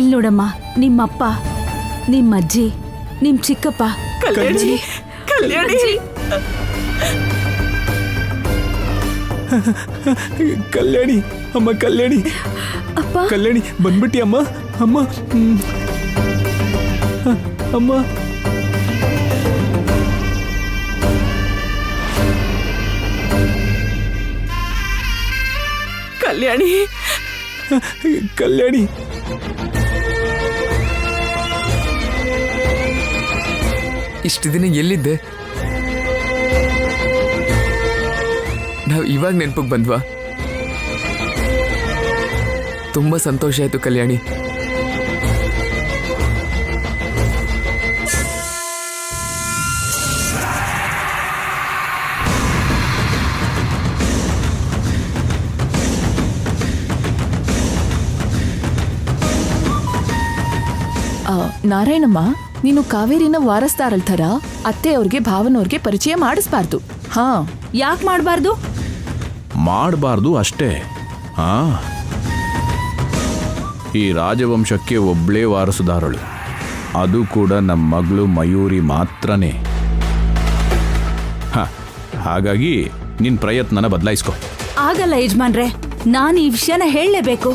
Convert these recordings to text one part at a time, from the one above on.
ಇಲ್ ನೋಡಮ್ಮ, ನಿಮ್ಮಪ್ಪ, ನಿಮ್ಮಜ್ಜಿ, ನಿಮ್ ಚಿಕ್ಕಪ್ಪ. ಕಲ್ಯಾಣಿ, ಕಲ್ಯಾಣಿ, ಕಲ್ಯಾಣಿ, ಅಮ್ಮ ಕಲ್ಯಾಣಿ, ಅಪ್ಪ, ಕಲ್ಯಾಣಿ ಬಂದ್ಬಿಟ್ಟಿ ಅಮ್ಮ. ಅಮ್ಮ ಅಮ್ಮ ಕಲ್ಯಾಣಿ, ಕಲ್ಯಾಣಿ, ಇಷ್ಟು ದಿನ ಎಲ್ಲಿದ್ದೆ? ನಾವು ಇವಾಗ ನೆನಪಿಗೆ ಬಂದ್ವಾ? ತುಂಬಾ ಸಂತೋಷ ಆಯ್ತು ಕಲ್ಯಾಣಿ. ನಾರಾಯಣಮ್ಮ, ನೀನು ಕಾವೇರಿನ ವಾರಸ್ದಾರಲ್ ಥರ ಅತ್ತೆ ಅವ್ರಿಗೆ ಭಾವನವ್ರಿಗೆ ಪರಿಚಯ ಮಾಡಿಸ್ಬಾರ್ದು. ಹಾ, ಯಾಕೆ ಮಾಡಬಾರ್ದು? ಮಾಡಬಾರ್ದು ಅಷ್ಟೇ. ಹಾ, ಈ ರಾಜವಂಶಕ್ಕೆ ಒಬ್ಳೇ ವಾರಸುದಾರಳು, ಅದು ಕೂಡ ನಮ್ಮ ಮಗಳು ಮಯೂರಿ ಮಾತ್ರನೇ. ಹಾಗಾಗಿ ನಿನ್ನ ಪ್ರಯತ್ನನ ಬದಲಾಯಿಸ್ಕೊ. ಆಗಲ್ಲ ಯಜಮಾನ್ರೆ, ನಾನು ಈ ವಿಷಯನ ಹೇಳಲೇಬೇಕು.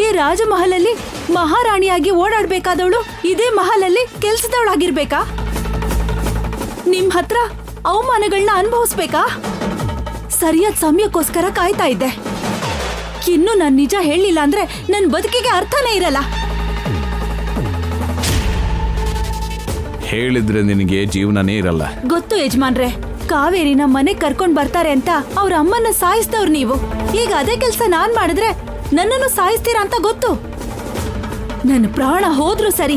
ಈ ರಾಜಮಹಲಲ್ಲಿ ಮಹಾರಾಣಿಯಾಗಿ ಓಡಾಡ್ಬೇಕಾದವಳು ಇದೇ ಮಹಲಲ್ಲಿ ಕೆಲ್ಸದವಳಾಗಿರ್ಬೇಕಾ? ನಿಮ್ ಹತ್ರ ಅವಮಾನಗಳನ್ನ ಅನುಭವಿಸ್ಬೇಕಾ? ಸರಿಯಾದ ಸಮಯಕ್ಕೋಸ್ಕರ ಕಾಯ್ತಾ ಇದ್ದೆ. ಇನ್ನು ನಾನ್ ನಿಜ ಹೇಳಿಲ್ಲ ಅಂದ್ರೆ ನನ್ ಬದುಕಿಗೆ ಅರ್ಥನೇ ಇರಲ್ಲ. ಹೇಳಿದ್ರೆ ನಿನಗೆ ಜೀವನನೇ ಇರಲ್ಲ. ಗೊತ್ತು ಯಜಮಾನ್ರೆ, ಕಾವೇರಿನ ಮನೆ ಕರ್ಕೊಂಡ್ ಬರ್ತಾರೆ ಅಂತ ಅವ್ರ ಅಮ್ಮನ್ನ ಸಾಯಿಸ್ತವ್ರು ನೀವು. ಈಗ ಅದೇ ಕೆಲ್ಸ ನಾನ್ ಮಾಡಿದ್ರೆ ನನ್ನನ್ನು ಸಾಯಿಸ್ತೀರಾ ಅಂತ ಗೊತ್ತು. ನನ್ನ ಪ್ರಾಣ ಹೋದ್ರು ಸರಿ,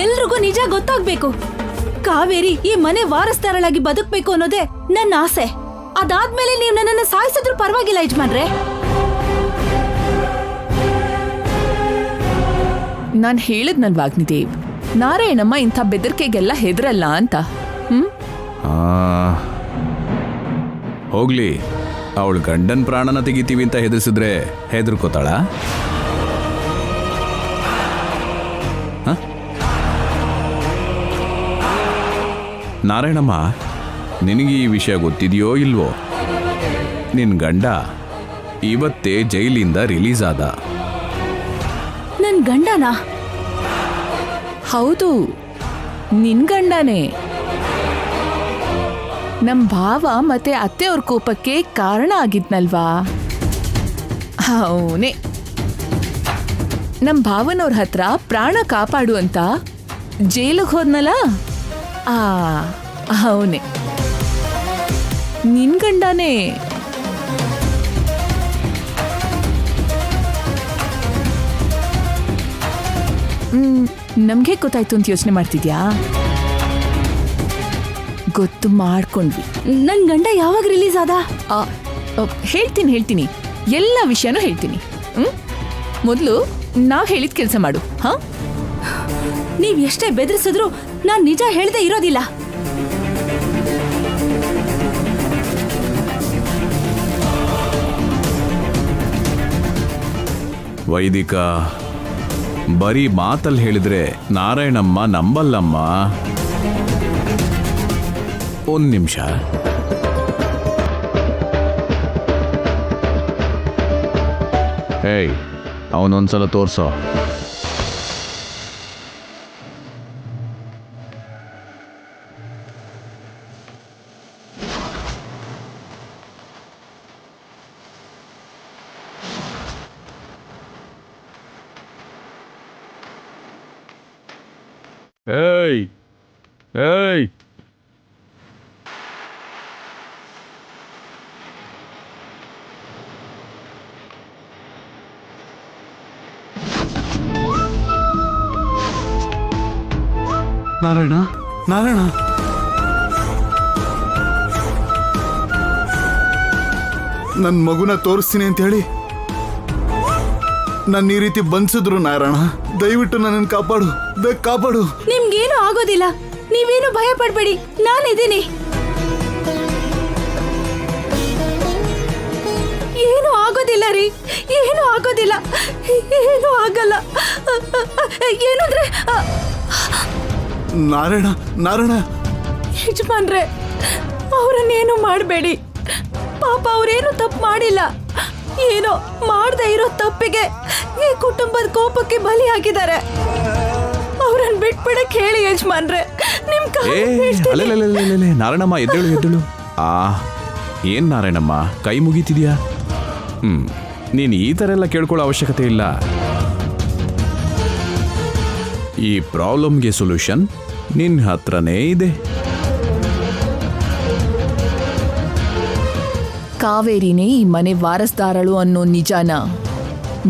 ಎಲ್ರಿಗೂ ನಿಜ ಗೊತ್ತಾಗ್ಬೇಕು. ಕಾವೇರಿ ಈ ಮನೆ ವಾರಸ್ದಾರಳಾಗಿ ಬದುಕ್ಬೇಕು ಅನ್ನೋದೇ ನನ್ನ ಆಸೆ. ಅದಾದ್ಮೇಲೆ ನೀವು ನನ್ನನ್ನು ಸಾಯಿಸಿದ್ರು ಪರವಾಗಿಲ್ಲ ಯಜಮಾನ್ರೆ. ನಾನ್ ಹೇಳಿದ್ನಲ್ವಾ ಅಗ್ನಿದೇವ್, ನಾರಾಯಣಮ್ಮ ಇಂಥ ಬೆದರಿಕೆಗೆಲ್ಲ ಹೆದರಲ್ಲ ಅಂತ. ಹೋಗ್ಲಿ, ಅವಳು ಗಂಡನ ಪ್ರಾಣನ ತೆಗಿತೀವಿ ಅಂತ ಹೆದರ್ಸಿದ್ರೆ ಹೆದರ್ಕೋತಾಳ? ನಾರಾಯಣಮ್ಮ, ನಿನಗೆ ಈ ವಿಷಯ ಗೊತ್ತಿದೆಯೋ ಇಲ್ವೋ? ನಿನ್ ಗಂಡ ಇವತ್ತೇ ಜೈಲಿಂದ ರಿಲೀಸ್ ಆದ. ನನ್ ಗಂಡನಾ? ಹೌದು, ನಿನ್ ಗಂಡನೇ. ನಮ್ ಭಾವ ಮತ್ತೆ ಅತ್ತೆಯವ್ರ ಕೋಪಕ್ಕೆ ಕಾರಣ ಆಗಿದ್ನಲ್ವಾ, ಅವನೇ. ನಮ್ ಭಾವನವ್ರ ಹತ್ರ ಪ್ರಾಣ ಕಾಪಾಡು ಅಂತ ಜೈಲಿಗೆ ಹೋದ್ನಲ್ಲ, ಅವನೇ ನಿನ್ ಗಂಡನೇ. ನಮ್ಗೆ ಗೊತ್ತಾಯ್ತು ಅಂತ ಯೋಚನೆ ಮಾಡ್ತಿದ್ಯಾ? ಗೊತ್ತು ಮಾಡ್ಕೊಂಡ್ವಿ. ನನ್ ಗಂಡ ಯಾವಾಗ ರಿಲೀಸ್ ಆದ? ಹೇಳ್ತೀನಿ, ಎಲ್ಲ ವಿಷಯನೂ ಹೇಳ್ತೀನಿ. ಮೊದಲು ನಾವ್ ಹೇಳಿದ ಕೆಲಸ ಮಾಡು. ಹಾ, ನೀವ್ ಎಷ್ಟೇ ಬೆದರಿಸಿದ್ರು ನಾನ್ ನಿಜ ಹೇಳ್ದೆ ಇರೋದಿಲ್ಲ. ವೈದಿಕ, ಬರೀ ಮಾತಲ್ಲಿ ಹೇಳಿದ್ರೆ ನಾರಾಯಣಮ್ಮ ನಂಬಲ್ಲಮ್ಮ. ಒಂದ್ ನಿಮಿಷ. ಹೇಯ್, ಅವನೊಂದ್ಸಲ ತೋರ್ಸೋ. ಏಯ್ ಏಯ್, ನಾರಾಯಣ, ನಾರಾಯಣ, ನನ್ನ ಮಗುನ ತೋರಿಸ್ತೀನಿ ಅಂತ ಹೇಳಿ ನನ್ನ ಈ ರೀತಿ ಬಂಧಿಸಿದ್ರು. ನಾರಾಯಣ, ದಯವಿಟ್ಟು ನನ್ನನ್ನು ಕಾಪಾಡು, ಕಾಪಾಡು. ನಿಮ್ಗೇನು ಆಗೋದಿಲ್ಲ, ನೀವೇನು ಭಯ ಪಡ್ಬೇಡಿ, ನಾನಿದ್ದೀನಿ. ಏನು ಆಗೋದಿಲ್ಲ ರೀ, ಏನು ಆಗೋದಿಲ್ಲ, ಏನು ಆಗಲ್ಲ. ಏನಂದ್ರೆ ನಾರಾಯಣ ನಾರಾಯಣ ಯಜಮಾನ್ರೆ, ಅವರನ್ನೇನು ಮಾಡಬೇಡಿ. ಪಾಪ ಅವ್ರೇನು ತಪ್ಪು ಮಾಡಿಲ್ಲ. ಏನೋ ಮಾಡದೇ ಇರೋ ತಪ್ಪಿಗೆ ಈ ಕುಟುಂಬದ ಕೋಪಕ್ಕೆ ಬಲಿಯಾಗಿದ್ದಾರೆ. ಅವ್ರನ್ನ ಬಿಟ್ಬಿಡಕ್ ಹೇಳಿ ಯಜಮಾನ್ರೆ, ನಿಮ್ ಕಾಲ್ ಬೀಳ್ತೀನಿ. ಅಲ್ಲೇ ನಾರಾಯಣಮ್ಮ, ಎದ್ದೇಳು. ಏನ್ ನಾರಾಯಣಮ್ಮ ಕೈ ಮುಗಿತಿದ್ಯಾ? ನೀನ್ ಈ ತರ ಎಲ್ಲ ಕೇಳ್ಕೊಳ್ಳೋ ಅವಶ್ಯಕತೆ ಇಲ್ಲ. ಈ ಪ್ರಾಬ್ಲಮ್ಗೆ ಸೊಲ್ಯೂಷನ್ ನಿನ್ ಹತ್ರನೇ ಇದೆ. ಕಾವೇರಿನೇ ಈ ಮನೆ ವಾರಸ್ದಾರಳು ಅನ್ನೋ ನಿಜಾನ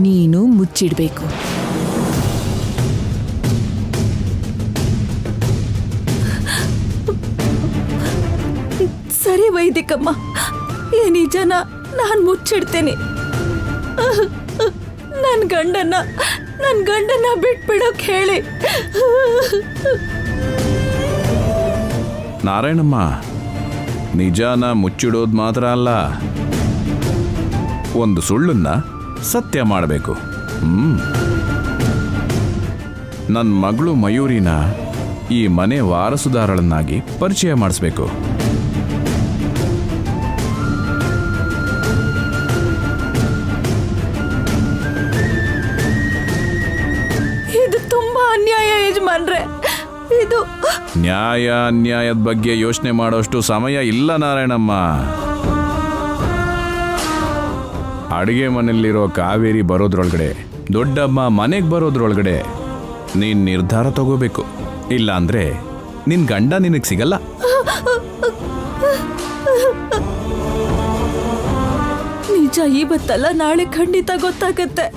ನೀನು ಮುಚ್ಚಿಡ್ಬೇಕು. ಸರಿ ವೈದಿಕಮ್ಮ, ಈ ನಿಜನ ನಾನ್ ಮುಚ್ಚಿಡ್ತೀನಿ. ನನ್ ಗಂಡನ್ನ ಬಿಟ್ಬಿಡೋಕ್ ಹೇಳಿ. ನಾರಾಯಣಮ್ಮ, ನಿಜಾನ ಮುಚ್ಚಿಡೋದು ಮಾತ್ರ ಅಲ್ಲ, ಒಂದು ಸುಳ್ಳನ್ನ ಸತ್ಯ ಮಾಡಬೇಕು. ನನ್ನ ಮಗಳು ಮಯೂರಿನ ಈ ಮನೆ ವಾರಸುದಾರಳನ್ನಾಗಿ ಪರಿಚಯ ಮಾಡಿಸ್ಬೇಕು. ಇದು ತುಂಬಾ ಅನ್ಯಾಯ ಯಜಮಾನ್ರೆ. ಇದು ನ್ಯಾಯ ಅನ್ಯಾಯದ ಬಗ್ಗೆ ಯೋಚನೆ ಮಾಡೋಷ್ಟು ಸಮಯ ಇಲ್ಲ ನಾರಾಯಣಮ್ಮ. ಅಡುಗೆ ಮನೆಯಲ್ಲಿರೋ ಕಾವೇರಿ ಬರೋದ್ರೊಳಗಡೆ, ದೊಡ್ಡಮ್ಮ ಮನೆಗೆ ಬರೋದ್ರೊಳಗಡೆ ನೀನ್ ನಿರ್ಧಾರ ತಗೋಬೇಕು. ಇಲ್ಲ ಅಂದ್ರೆ ನಿನ್ ಗಂಡ ನಿನಗೆ ಸಿಗಲ್ಲ. ನಿಜ ಇವತ್ತಲ್ಲ ನಾಳೆ ಖಂಡಿತ ಗೊತ್ತಾಗತ್ತೆ.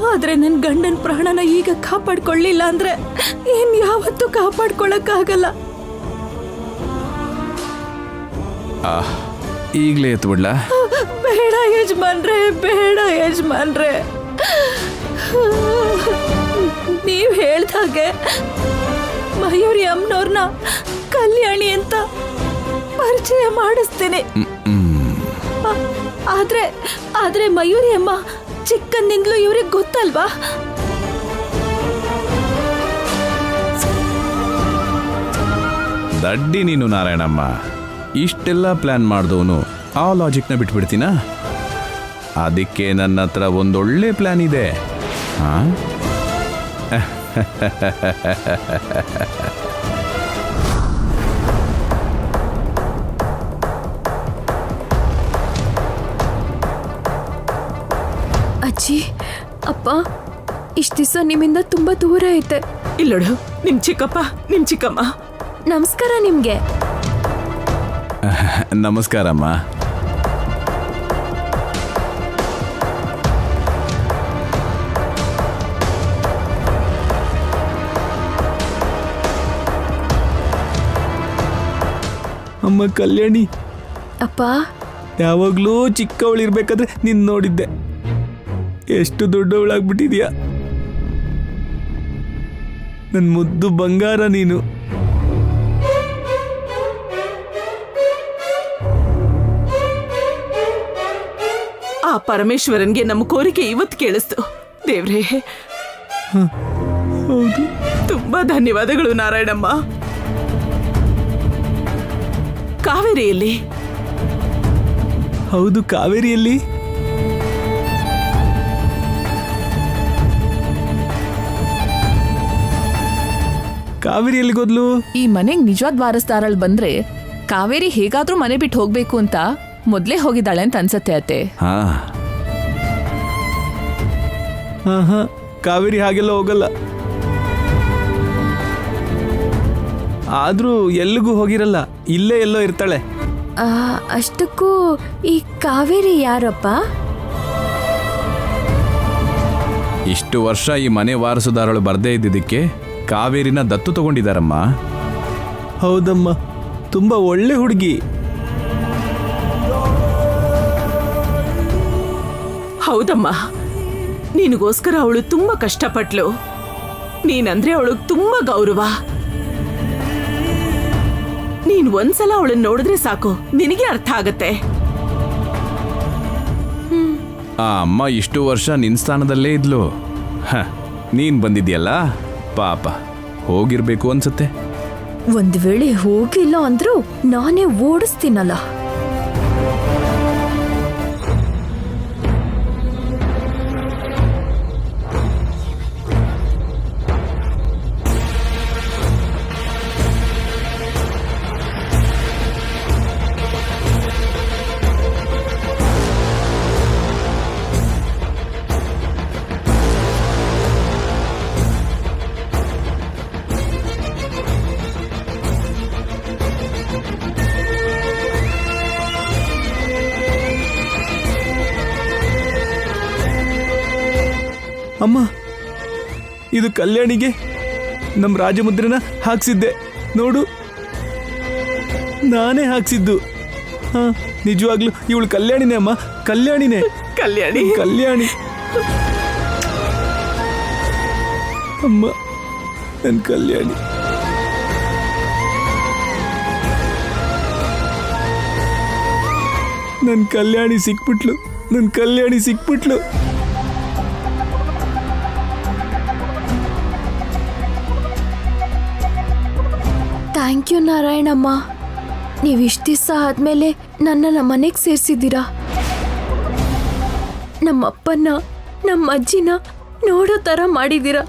ಆದ್ರೆ ನನ್ ಗಂಡನ್ ಪ್ರಾಣನ ಈಗ ಕಾಪಾಡ್ಕೊಳ್ಳಿಲ್ಲ ಅಂದ್ರೆ ಏನ್ ಯಾವತ್ತೂ ಕಾಪಾಡ್ಕೊಳಕ್ಕಾಗಲ್ಲ. ಈಗಲೇ ಎತ್ಬಿಡ್ಲಾ? ಬೇಡ ಯಜಮಾನ್ರೆ. ನೀವ್ ಹೇಳ್ದಾಗೆ ಮಯೂರಿ ಅಮ್ಮನವ್ರನ್ನ ಕಲ್ಯಾಣಿ ಅಂತ ಪರಿಚಯ ಮಾಡಿಸ್ತೀನಿ. ಆದ್ರೆ ಮಯೂರಿ ಅಮ್ಮ ಚಿಕ್ಕಂದಿಂದಲೂ ಇವ್ರಿಗೆ ಗೊತ್ತಲ್ವಾ? ದಡ್ಡಿ ನೀನು ನಾರಾಯಣಮ್ಮ. ಇಷ್ಟೆಲ್ಲ ಪ್ಲಾನ್ ಮಾಡಿದವನು ಆ ಲಾಜಿಕ್ನ ಬಿಟ್ಬಿಡ್ತೀನ? ಅದಕ್ಕೆ ನನ್ನ ಹತ್ರ ಒಂದೊಳ್ಳೆ ಪ್ಲಾನ್ ಇದೆ. ಅಜ್ಜಿ, ಅಪ್ಪ, ಇಷ್ಟ ದಿವಸ ನಿಮ್ಮಿಂದ ತುಂಬಾ ದೂರ ಐತೆ. ಇಲ್ಲೋಡು, ನಿಮ್ ಚಿಕ್ಕಪ್ಪ, ನಿಮ್ ಚಿಕ್ಕಮ್ಮ. ನಮಸ್ಕಾರ ನಿಮ್ಗೆ. ನಮಸ್ಕಾರಮ್ಮ. ಅಮ್ಮ ಕಲ್ಯಾಣಿ, ಅಪ್ಪ, ಯಾವಾಗ್ಲೂ ಚಿಕ್ಕವಳಿರ್ಬೇಕಾದ್ರೆ ನಿನ್ ನೋಡಿದ್ದೆ. ಎಷ್ಟು ದೊಡ್ಡವಳಾಗ್ಬಿಟ್ಟಿದ್ಯಾ. ನನ್ ಮುದ್ದು ಬಂಗಾರ ನೀನು. ಆ ಪರಮೇಶ್ವರನ್ಗೆ ನಮ್ಮ ಕೋರಿಕೆ ಇವತ್ತು ಕೇಳಿಸ್ತು. ದೇವ್ರೇ, ಹೌದು, ತುಂಬಾ ಧನ್ಯವಾದಗಳು ನಾರಾಯಣಮ್ಮ. ಕಾವೇರಿಯಲ್ಲಿ? ಹೌದು, ಕಾವೇರಿಯಲ್ಲಿ. ಕಾವೇರಿಯಲ್ಲಿ ಗೊದ್ಲು. ಈ ಮನೆಗ್ ನಿಜವಾದ ವಾರಸ್ದಾರಳು ಬಂದ್ರೆ ಕಾವೇರಿ ಹೇಗಾದ್ರೂ ಮನೆ ಬಿಟ್ಟು ಹೋಗ್ಬೇಕು ಅಂತ ಮೊದ್ಲೇ ಹೋಗಿದ್ದಾಳೆ ಅಂತ ಅನ್ಸತ್ತೆ ಅತ್ತೆ. ಹಾ, ಕಾವೇರಿ ಹಾಗೆಲ್ಲ ಹೋಗಲ್ಲ. ಆದ್ರೂ ಎಲ್ಲಿಗೂ ಹೋಗಿರಲ್ಲ, ಇಲ್ಲೇ ಎಲ್ಲೋ ಇರ್ತಾಳೆ. ಅಷ್ಟಕ್ಕೂ ಈ ಕಾವೇರಿ ಯಾರಪ್ಪ? ಇಷ್ಟು ವರ್ಷ ಈ ಮನೆ ವಾರಸುದಾರಳು ಬರ್ದೇ ಇದ್ದಿದ್ದಕ್ಕೆ ಕಾವೇರಿನ ದತ್ತು ತಗೊಂಡಿದ್ದಾರಮ್ಮ. ಹೌದಮ್ಮ, ತುಂಬಾ ಒಳ್ಳೆ ಹುಡುಗಿ. ಹೌದಮ್ಮ, ನಿನಗೋಸ್ಕರ ಅವಳು ತುಂಬಾ ಕಷ್ಟಪಟ್ಲು. ನೀನಂದ್ರೆ ಅವಳಿಗೆ ತುಂಬಾ ಗೌರವ. ನೀನ್ ಒಂದ್ಸಲ ಅವಳನ್ನ ನೋಡಿದ್ರೆ ಸಾಕು, ನಿನಗೆ ಅರ್ಥ ಆಗತ್ತೆ. ಆ ಅಮ್ಮ ಇಷ್ಟು ವರ್ಷ ನಿನ್ನ ಸ್ಥಾನದಲ್ಲೇ ಇದ್ಲು. ನೀನು ಬಂದಿದ್ಯಲ್ಲ, ಪಾಪ ಹೋಗಿರ್ಬೇಕು ಅನ್ಸುತ್ತೆ. ಒಂದ್ ವೇಳೆ ಹೋಗಿಲ್ಲ ಅಂದ್ರೂ ನಾನೇ ಓಡಿಸ್ತೀನಲ್ಲ. ಅಮ್ಮ, ಇದು ಕಲ್ಯಾಣಿಗೆ ನಮ್ಮ ರಾಜಮುದ್ರೆನ ಹಾಕ್ಸಿದ್ದೆ ನೋಡು, ನಾನೇ ಹಾಕ್ಸಿದ್ದು. ಹಾ, ನಿಜವಾಗ್ಲೂ ಇವಳು ಕಲ್ಯಾಣಿನೇ ಅಮ್ಮ, ಕಲ್ಯಾಣಿನೇ. ಕಲ್ಯಾಣಿ, ಕಲ್ಯಾಣಿ ಅಮ್ಮ, ನನ್ನ ಕಲ್ಯಾಣಿ. ನನ್ನ ಕಲ್ಯಾಣಿ ಸಿಕ್ಬಿಟ್ಲು, ನನ್ನ ಕಲ್ಯಾಣಿ ಸಿಕ್ಬಿಟ್ಲು. Thank you Narayanamma. ನೀವು ಇಷ್ಟು ದಿವಸ ಆದ್ಮೇಲೆ ನನ್ನ ಮನೆಗೆ ಸೇರಿಸಿದ್ದೀರಾ. ನಮ್ಮಪ್ಪನ ನಮ್ಮ ಅಜ್ಜಿನ ನೋಡೋ ಥರ ಮಾಡಿದ್ದೀರಾ.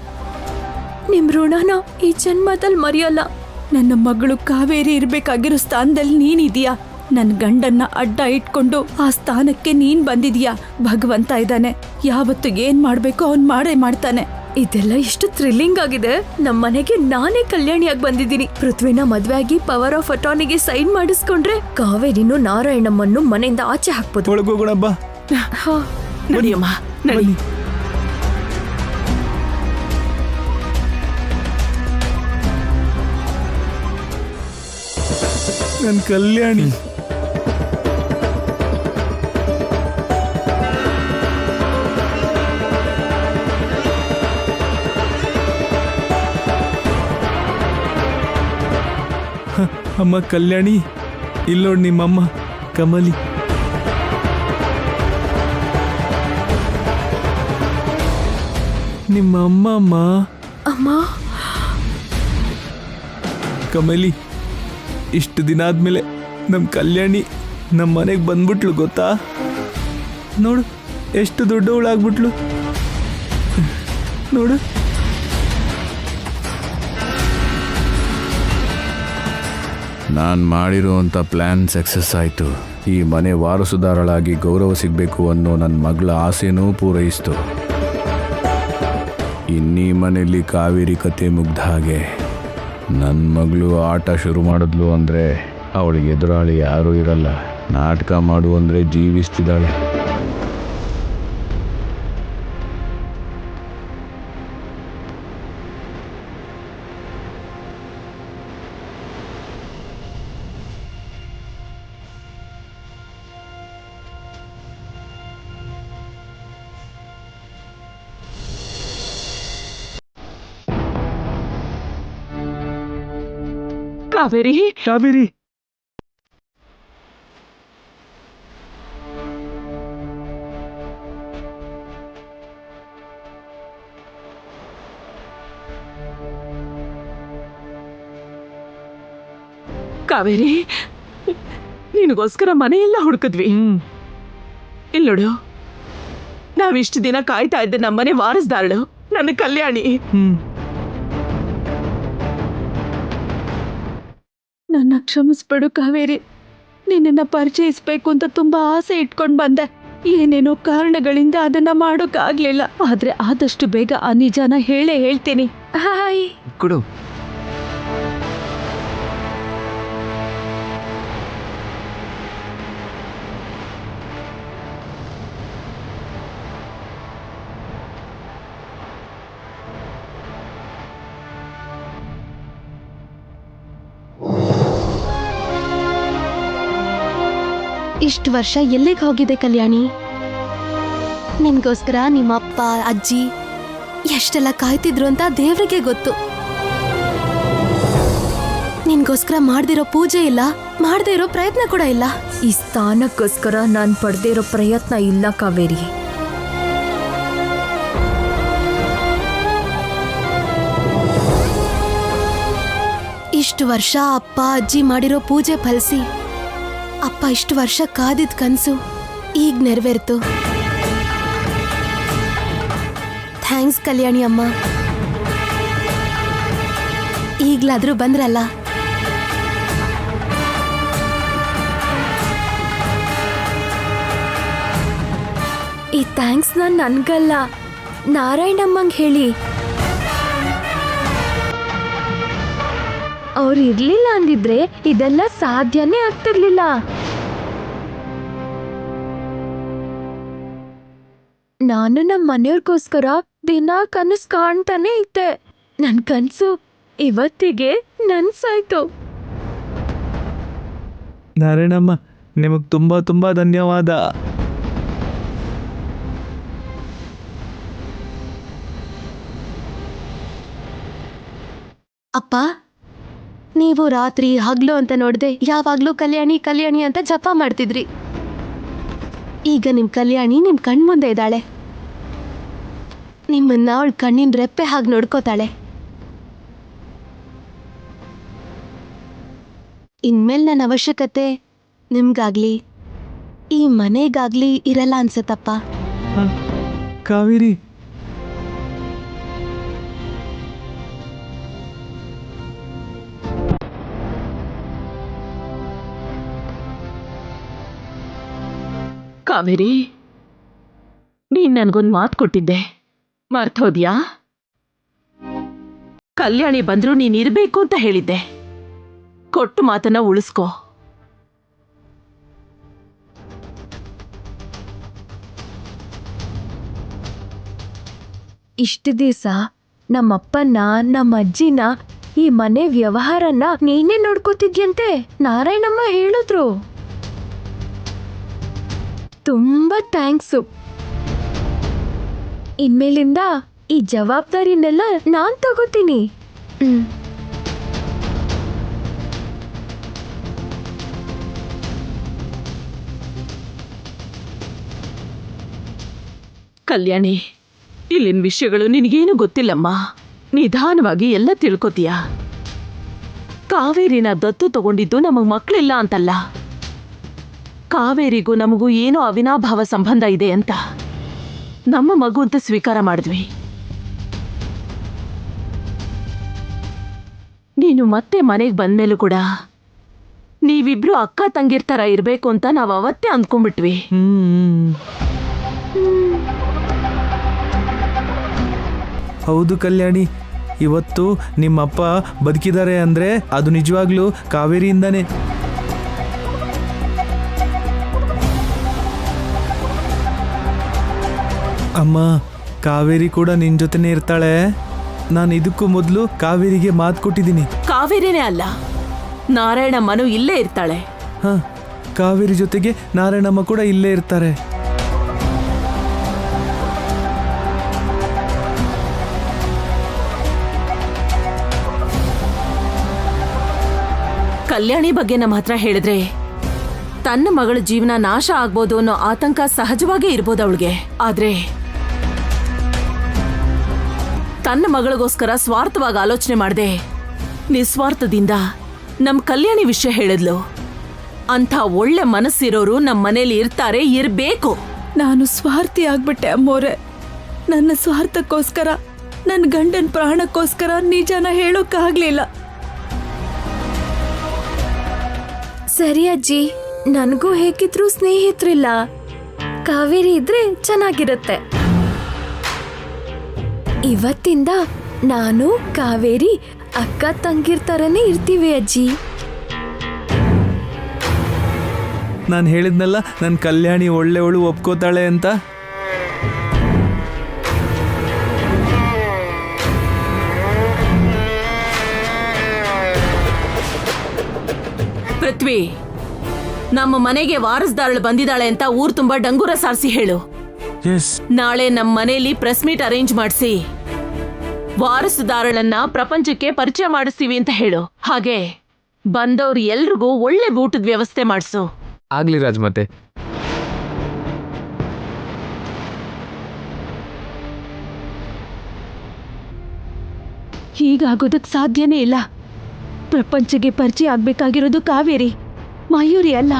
ನಿಮ್ಮ ಋಣನ ಈ ಜನ್ಮದಲ್ಲಿ ಮರೆಯಲ್ಲ. ನನ್ನ ಮಗಳು ಕಾವೇರಿ ಇರ್ಬೇಕಾಗಿರೋ ಸ್ಥಾನದಲ್ಲಿ ನೀನಿದೀಯಾ. ನನ್ನ ಗಂಡನ್ನ ಅಡ್ಡ ಇಟ್ಕೊಂಡು ಆ ಸ್ಥಾನಕ್ಕೆ ನೀನ್ ಬಂದಿದೀಯಾ. ಭಗವಂತ ಇದ್ದಾನೆ, ಯಾವತ್ತು ಏನ್ ಮಾಡ್ಬೇಕು ಅವ್ನ್ ಮಾಡೇ ಮಾಡ್ತಾನೆ. ಇದೆಲ್ಲ ಎಷ್ಟು ಥ್ರಿಲ್ಲಿಂಗ್ ಆಗಿದೆ. ನಮ್ಮ ಮನೆಗೆ ನಾನೇ ಕಲ್ಯಾಣಿಯಾಗಿ ಬಂದಿದ್ದೀನಿ. ಪೃಥ್ವಿನ ಮದ್ವೆ ಆಗಿ ಪವರ್ ಆಫ್ ಅಟಾರ್ನಿಗೆ ಸೈನ್ ಮಾಡಿಸ್ಕೊಂಡ್ರೆ ಕಾವೇರಿನೂ ನಾರಾಯಣಮ್ಮನ್ನು ಮನೆಯಿಂದ ಆಚೆ ಹಾಕ್ಬೋದು. ಒಳಗೋಗೋಣ ಬಾ. ಹಾ, ನಡಿಯಮ್ಮ, ನಡಿ. ನನ್ನ ಕಲ್ಯಾಣಿ. ಅಮ್ಮ ಕಲ್ಯಾಣಿ, ಇಲ್ಲೋಡ್ ನಿಮ್ಮಮ್ಮ ಕಮಲಿ. ನಿಮ್ಮ ಅಮ್ಮ ಅಮ್ಮ. ಕಮಲಿ, ಇಷ್ಟು ದಿನ ಆದ್ಮೇಲೆ ನಮ್ಮ ಕಲ್ಯಾಣಿ ನಮ್ಮ ಮನೆಗೆ ಬಂದ್ಬಿಟ್ಲು ಗೊತ್ತಾ. ನೋಡು ಎಷ್ಟು ದೊಡ್ಡವಳಾಗ್ಬಿಟ್ಲು ನೋಡು. ನಾನು ಮಾಡಿರುವಂಥ ಪ್ಲ್ಯಾನ್ ಸಕ್ಸಸ್ ಆಯಿತು. ಈ ಮನೆ ವಾರಸುದಾರಳಾಗಿ ಗೌರವ ಸಿಗಬೇಕು ಅನ್ನೋ ನನ್ನ ಮಗಳ ಆಸೆನೂ ಪೂರೈಸ್ತು. ಇನ್ನೀ ಮನೆಯಲ್ಲಿ ಕಾವೇರಿ ಕತೆ ಮುಗ್ದ ಹಾಗೆ ನನ್ನ ಮಗಳು ಆಟ ಶುರು ಮಾಡಿದ್ಲು ಅಂದರೆ ಅವಳಿಗೆ ಎದುರಾಳಿ ಯಾರೂ ಇರಲ್ಲ. ನಾಟಕ ಮಾಡು ಅಂದರೆ ಜೀವಿಸ್ತಿದ್ದಾಳೆ. ಕಾವೇರಿ, ಕಾವೇರಿ, ಕಾವೇರಿ, ನಿನಗೋಸ್ಕರ ಮನೆಯೆಲ್ಲ ಹುಡುಕಿದ್ವಿ. ಇಲ್ಲಿ ನೋಡು, ನಾವಿಷ್ಟು ದಿನ ಕಾಯ್ತಾ ಇದ್ದ ನಮ್ಮನೆ ವಾರಸ್ದಾರಳು ನನ್ನ ಕಲ್ಯಾಣಿ. ನನ್ನ ಕ್ಷಮಿಸ್ಬಿಡು ಕಾವೇರಿ. ನಿನ್ನನ್ನ ಪರಿಚಯಿಸ್ಬೇಕು ಅಂತ ತುಂಬಾ ಆಸೆ ಇಟ್ಕೊಂಡ್ ಬಂದೆ. ಏನೇನೋ ಕಾರಣಗಳಿಂದ ಅದನ್ನ ಮಾಡೋಕ್ಕಾಗ್ಲಿಲ್ಲ. ಆದ್ರೆ ಆದಷ್ಟು ಬೇಗ ಆ ನಿಜಾನ ಹೇಳೇ ಹೇಳ್ತೀನಿ. ಹಾಯ್. ಕೊಡು. ಇಷ್ಟು ವರ್ಷ ಎಲ್ಲಿಗೆ ಹೋಗಿದೆ ಕಲ್ಯಾಣಿ? ನಿನ್ಗೋಸ್ಕರ ನಿಮ್ಮಪ್ಪ ಅಜ್ಜಿ ಎಷ್ಟೆಲ್ಲ ಕಾಯ್ತಿದ್ರು ಅಂತ ದೇವ್ರಿಗೆ ಗೊತ್ತು. ನಿನ್ಗೋಸ್ಕರ ಮಾಡ್ದಿರೋ ಪೂಜೆ ಇಲ್ಲ, ಮಾಡದೇ ಇರೋ ಪ್ರಯತ್ನ ಕೂಡ ಇಲ್ಲ. ಈ ಸ್ಥಾನಕ್ಕೋಸ್ಕರ ನಾನು ಪಡೆದೇ ಇರೋ ಪ್ರಯತ್ನ ಇಲ್ಲ ಕಾವೇರಿ. ಇಷ್ಟು ವರ್ಷ ಅಪ್ಪ ಅಜ್ಜಿ ಮಾಡಿರೋ ಪೂಜೆ ಫಲಿಸಿ ಅಪ್ಪ ಇಷ್ಟು ವರ್ಷ ಕಾದಿದ್ ಕನ್ಸು ಈಗ ನೆರವೇರ್ತು. ಥ್ಯಾಂಕ್ಸ್ ಕಲ್ಯಾಣಿ ಅಮ್ಮ. ಈಗ್ಲಾದ್ರೂ ಬಂದ್ರಲ್ಲ. ಈ ಥ್ಯಾಂಕ್ಸ್ ನನ್ಗಲ್ಲ, ನಾರಾಯಣಮ್ಮಂಗ್ ಹೇಳಿ. ಅವ್ರು ಇರ್ಲಿಲ್ಲ ಅಂದಿದ್ರೆ ಇದೆಲ್ಲ ಸಾಧ್ಯನೇ ಆಗ್ತಿರ್ಲಿಲ್ಲ. ನಾನು ನಮ್ಮ ಮನೆಯವ್ರಿಗೋಸ್ಕರ ದಿನ ಕನಸು ಕಾಣ್ತಾನೆ ಇದ್ದೆ. ನನ್ ಕನ್ಸು ಇವತ್ತಿಗೆ ನನ್ಸಾಯ್ತು. ನಾರಾಯಣಮ್ಮ, ನಿಮಗೆ ತುಂಬ ತುಂಬ ಧನ್ಯವಾದ. ಅಪ್ಪ, ನೀವು ರಾತ್ರಿ ಹಗ್ಲು ಅಂತ ನೋಡ್ದೆ ಯಾವಾಗ್ಲೂ ಕಲ್ಯಾಣಿ ಕಲ್ಯಾಣಿ ಅಂತ ಜಪ ಮಾಡ್ತಿದ್ರಿ. ಈಗ ನಿಮ್ ಕಲ್ಯಾಣಿ ನಿಮ್ ಕಣ್ಮುಂದೆ ಇದ್ದಾಳೆ. ನಿಮ್ಮನ್ನ ಅವಳ ಕಣ್ಣಿನ ರೆಪ್ಪೆ ಹಾಗೆ ನೋಡ್ಕೋತಾಳೆ. ಇನ್ಮೇಲೆ ನನ್ನ ಅವಶ್ಯಕತೆ ನಿಮ್ಗಾಗ್ಲಿ ಈ ಮನೆಗಾಗ್ಲಿ ಇರಲ್ಲ ಅನ್ಸತ್ತಪ್ಪ. ಕಾವೇರಿ, ಕಾವೇರಿ, ನೀನ್ ನನ್ಗೊಂದು ಮಾತು ಕೊಟ್ಟಿದ್ದೆ, ಮರ್ತೋದ್ಯಾ? ಕಲ್ಯಾಣಿ ಬಂದ್ರು ನೀನ್ ಇರ್ಬೇಕು ಅಂತ ಹೇಳಿದ್ದೆ. ಕೊಟ್ಟು ಮಾತನ್ನ ಉಳಿಸ್ಕೋ. ಇಷ್ಟು ದಿವಸ ನಮ್ಮಪ್ಪನ್ನ ನಮ್ಮ ಅಜ್ಜಿನ ಈ ಮನೆ ವ್ಯವಹಾರನ ನೀನೇ ನೋಡ್ಕೋತಿದ್ಯಂತೆ ನಾರಾಯಣಮ್ಮ ಹೇಳಿದ್ರು. ತುಂಬಾ ಥ್ಯಾಂಕ್ಸು. ಇನ್ಮೇಲಿಂದ ಈ ಜವಾಬ್ದಾರಿನೆಲ್ಲ ನಾನ್ ತಗೋತೀನಿ. ಕಲ್ಯಾಣಿ, ಇಲ್ಲಿನ ವಿಷಯಗಳು ನಿನಗೇನು ಗೊತ್ತಿಲ್ಲಮ್ಮ. ನಿಧಾನವಾಗಿ ಎಲ್ಲ ತಿಳ್ಕೊತೀಯ. ಕಾವೇರಿನ ದತ್ತು ತಗೊಂಡಿದ್ದು ನಮಗ್ ಮಕ್ಕಳಿಲ್ಲ ಅಂತಲ್ಲ, ಕಾವೇರಿಗೂ ನಮಗೂ ಏನೋ ಅವಿನಾಭಾವ ಸಂಬಂಧ ಇದೆ ಅಂತ ನಮ್ಮ ಮಗು ಅಂತ ಸ್ವೀಕಾರ ಮಾಡಿದ್ವಿ. ನೀನು ಮತ್ತೆ ಮನೆಗೆ ಬಂದ್ಮೇಲೂ ಕೂಡ ನೀವಿಬ್ರು ಅಕ್ಕ ತಂಗಿರ್ ಥರ ಇರಬೇಕು ಅಂತ ನಾವು ಅವತ್ತೇ ಅಂದ್ಕೊಂಡ್ಬಿಟ್ವಿ. ಹೌದು ಕಲ್ಯಾಣಿ, ಇವತ್ತು ನಿಮ್ಮಪ್ಪ ಬದುಕಿದ್ದಾರೆ ಅಂದರೆ ಅದು ನಿಜವಾಗ್ಲೂ ಕಾವೇರಿಯಿಂದಾನೆ. ಅಮ್ಮ, ಕಾವೇರಿ ಕೂಡ ನಿನ್ನ ಜೊತೆನೇ ಇರ್ತಾಳೆ. ನಾನು ಇದಕ್ಕೂ ಮೊದಲು ಕಾವೇರಿಗೆ ಮಾತು ಕೊಟ್ಟಿದ್ದೀನಿ. ಕಾವೇರಿನೇ ಅಲ್ಲ, ನಾರಾಯಣಮ್ಮನು ಇಲ್ಲೇ ಇರ್ತಾಳೆ. ಹಾಂ, ಕಾವೇರಿ ಜೊತೆಗೆ ನಾರಾಯಣಮ್ಮ ಕೂಡ ಇಲ್ಲೇ ಇರ್ತಾರೆ. ಕಲ್ಯಾಣಿ ಬಗ್ಗೆ ನಮ್ಮ ಹತ್ರ ಹೇಳಿದ್ರೆ ತನ್ನ ಮಗಳ ಜೀವನ ನಾಶ ಆಗ್ಬೋದು ಅನ್ನೋ ಆತಂಕ ಸಹಜವಾಗೇ ಇರ್ಬೋದು ಅವಳಿಗೆ. ಆದ್ರೆ ತನ್ನ ಮಗಳಿಗೋಸ್ಕರ ಸ್ವಾರ್ಥವಾಗಿ ಆಲೋಚನೆ ಮಾಡದೆ ನಿಸ್ವಾರ್ಥದಿಂದ ನಮ್ಮ ಕಲ್ಯಾಣಿ ವಿಷಯ ಹೇಳಿದ್ಲು. ಅಂಥ ಒಳ್ಳೆ ಮನಸ್ಸಿರೋರು ನಮ್ಮ ಮನೇಲಿ ಇರ್ತಾರೆ, ಇರಬೇಕು. ನಾನು ಸ್ವಾರ್ಥಿ ಆಗ್ಬಿಟ್ಟೆ ಅಮ್ಮೋರೆ. ನನ್ನ ಸ್ವಾರ್ಥಕ್ಕೋಸ್ಕರ, ನನ್ನ ಗಂಡನ ಪ್ರಾಣಕ್ಕೋಸ್ಕರ ನಿಜನ ಹೇಳೋಕ್ಕಾಗ್ಲಿಲ್ಲ. ಸರಿ ಅಜ್ಜಿ, ನನಗೂ ಹೇಗಿದ್ರು ಸ್ನೇಹಿತರಿಲ್ಲ. ಕಾವೇರಿ ಇದ್ರೆ ಚೆನ್ನಾಗಿರುತ್ತೆ. ಇವತ್ತಿಂದ ನಾನು ಕಾವೇರಿ ಅಕ್ಕ ತಂಗಿರ್ ಥರನೇ ಇರ್ತೀವಿ ಅಜ್ಜಿ. ನಾನು ಹೇಳಿದ್ನಲ್ಲ, ನನ್ನ ಕಲ್ಯಾಣಿ ಒಳ್ಳೆವಳು, ಒಪ್ಕೋತಾಳೆ ಅಂತ. ಪೃಥ್ವಿ, ನಮ್ಮ ಮನೆಗೆ ವಾರಸ್ದಾರಳು ಬಂದಿದ್ದಾಳೆ ಅಂತ ಊರ್ ತುಂಬಾ ಡಂಗೂರ ಸಾರಿಸಿ ಹೇಳು. ನಾಳೆ ನಮ್ಮ ಮನೆಯಲ್ಲಿ ಪ್ರೆಸ್ ಮೀಟ್ ಅರೇಂಜ್ ಮಾಡಿಸಿ ವಾರಸುದಾರಳನ್ನ ಪ್ರಪಂಚಕ್ಕೆ ಪರಿಚಯ ಮಾಡಿಸ್ತೀವಿ ಅಂತ ಹೇಳು. ಹಾಗೆ ಬಂದವ್ರು ಎಲ್ರಿಗೂ ಒಳ್ಳೆ ಊಟದ ವ್ಯವಸ್ಥೆ ಮಾಡಿಸು. ಆಗ್ಲಿ ರಾಜ್ಮಾತೆ. ಹೀಗಾಗೋದಕ್ ಸಾಧ್ಯನೇ ಇಲ್ಲ. ಪ್ರಪಂಚಕ್ಕೆ ಪರಿಚಯ ಆಗ್ಬೇಕಾಗಿರೋದು ಕಾವೇರಿ, ಮಯೂರಿ ಅಲ್ಲ.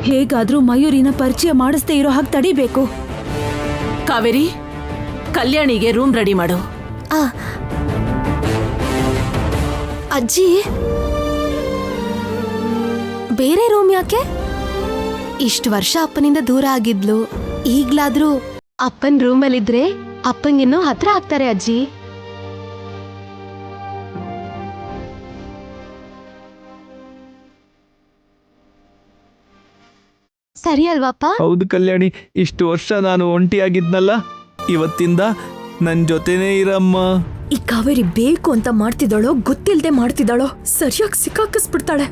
ಹೇಗಾದ್ರೂ ಮಯೂರಿನ ಪರಿಚಯ ಮಾಡಿಸ್ದೇ ಇರೋ ಹಾಗೆ ತಡಿಬೇಕು. ಕಾವೇರಿ, ಕಲ್ಯಾಣಿಗೆ ರೂಮ್ ರೆಡಿ ಮಾಡು. ಅಜ್ಜಿ, ಬೇರೆ ರೂಮ್ ಯಾಕೆ? ಇಷ್ಟು ವರ್ಷ ಅಪ್ಪನಿಂದ ದೂರ ಆಗಿದ್ಲು, ಈಗ್ಲಾದ್ರೂ ಅಪ್ಪನ್ ರೂಮಲ್ಲಿದ್ರೆ ಅಪ್ಪಂಗಿನ್ನೂ ಹತ್ರ ಆಗ್ತಾರೆ ಅಜ್ಜಿ. ಸರಿ ಅಲ್ವಾಪ್ಪ? ಹೌದು ಕಲ್ಯಾಣಿ, ಇಷ್ಟು ವರ್ಷ ನಾನು ಒಂಟಿಯಾಗಿದ್ನಲ್ಲ, ಇವತ್ತಿಂದ ನನ್ ಜೊತೆನೇ ಇರಮ್ಮ. ಈ ಕಾವೇರಿ ಬೇಕು ಅಂತ ಮಾಡ್ತಿದ್ದಾಳೋ ಗೊತ್ತಿಲ್ದೆ ಮಾಡ್ತಿದ್ದಾಳೋ, ಸರಿಯಾಗಿ ಸಿಕ್ಕಾಕಿಸ್ಬಿಡ್ತಾಳೆ.